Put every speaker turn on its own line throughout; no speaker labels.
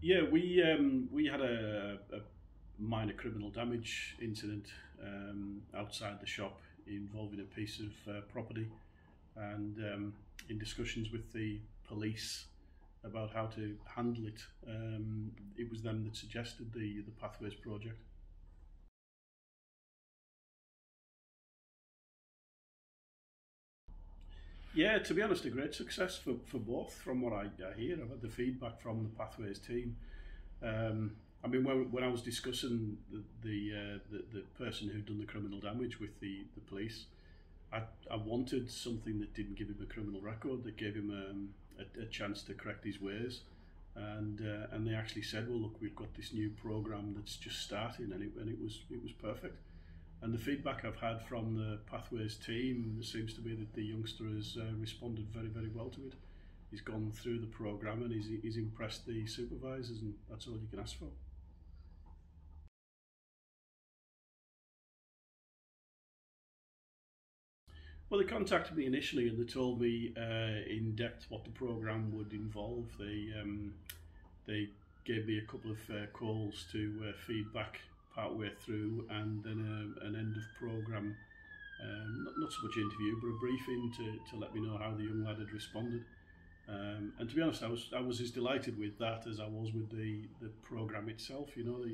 Yeah, we had a minor criminal damage incident outside the shop involving a piece of property, and in discussions with the police about how to handle it, it was them that suggested the Pathways project. Yeah, to be honest, a great success for both. From what I hear, I've had the feedback from the Pathways team. I mean, when I was discussing the person who'd done the criminal damage with the police, I wanted something that didn't give him a criminal record, that gave him a chance to correct his ways. And they actually said, well, look, we've got this new program that's just starting, and it was perfect. And the feedback I've had from the Pathways team seems to be that the youngster has responded very well to it. He's gone through the program and he's impressed the supervisors, and that's all you can ask for. Well, they contacted me initially and they told me in depth what the program would involve. They gave me a couple of calls to feedback part way through, and then an end of program, not so much interview, but a briefing to let me know how the young lad had responded. And to be honest, I was as delighted with that as I was with the program itself. You know,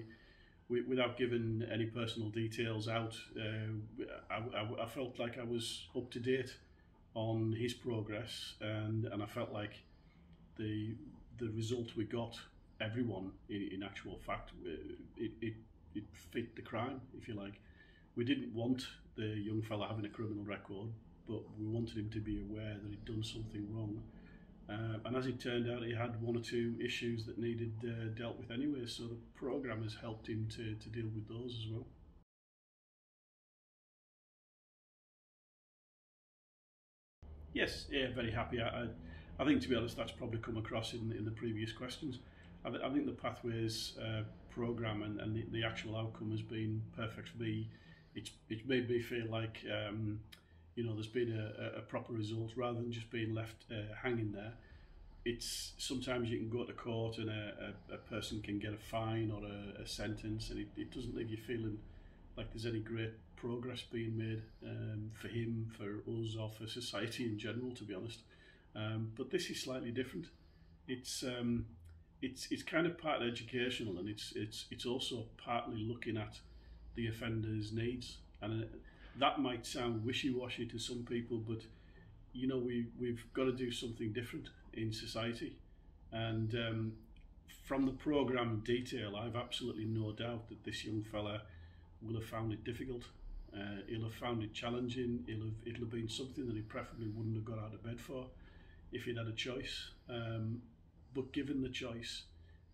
without giving any personal details out, I felt like I was up to date on his progress, and I felt like the the result we got, everyone in actual fact, it fit the crime, if you like. We didn't want the young fella having a criminal record, but we wanted him to be aware that he'd done something wrong. And as it turned out, he had one or two issues that needed dealt with anyway, so the program has helped him to deal with those as well. Yes, yeah, very happy. I think, to be honest, that's probably come across in the previous questions. I think the Pathways program and the actual outcome has been perfect for me. It's made me feel like there's been a proper result rather than just being left hanging there. It's sometimes you can go to court and a person can get a fine or a sentence, and it doesn't leave you feeling like there's any great progress being made for him, for us, or for society in general, to be honest. But this is slightly different. It's it's kind of part educational, and it's also partly looking at the offender's needs, and that might sound wishy-washy to some people, but we've got to do something different in society, and from the program detail, I've absolutely no doubt that this young fella will have found it difficult. He'll have found it challenging. It'll have been something that he preferably wouldn't have got out of bed for if he'd had a choice. But given the choice,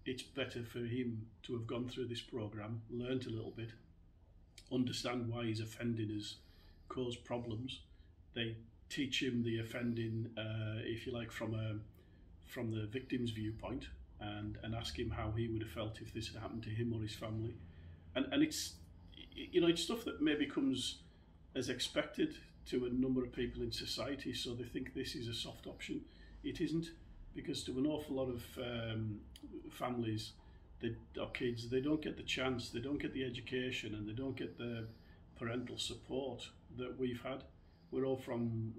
it's better for him to have gone through this program, learnt a little bit, understand why his offending has caused problems. They teach him the offending, if you like, from the victim's viewpoint, and ask him how he would have felt if this had happened to him or his family. And it's stuff that maybe comes as expected to a number of people in society, so they think this is a soft option. It isn't, because to an awful lot of families, or kids, they don't get the chance, they don't get the education, and they don't get the parental support that we've had. We're all from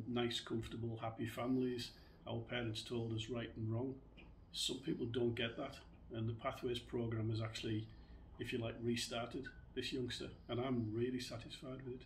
nice, comfortable, happy families. Our parents told us right and wrong. Some people don't get that, and the Pathways program has actually, if you like, restarted this youngster, and I'm really satisfied with it.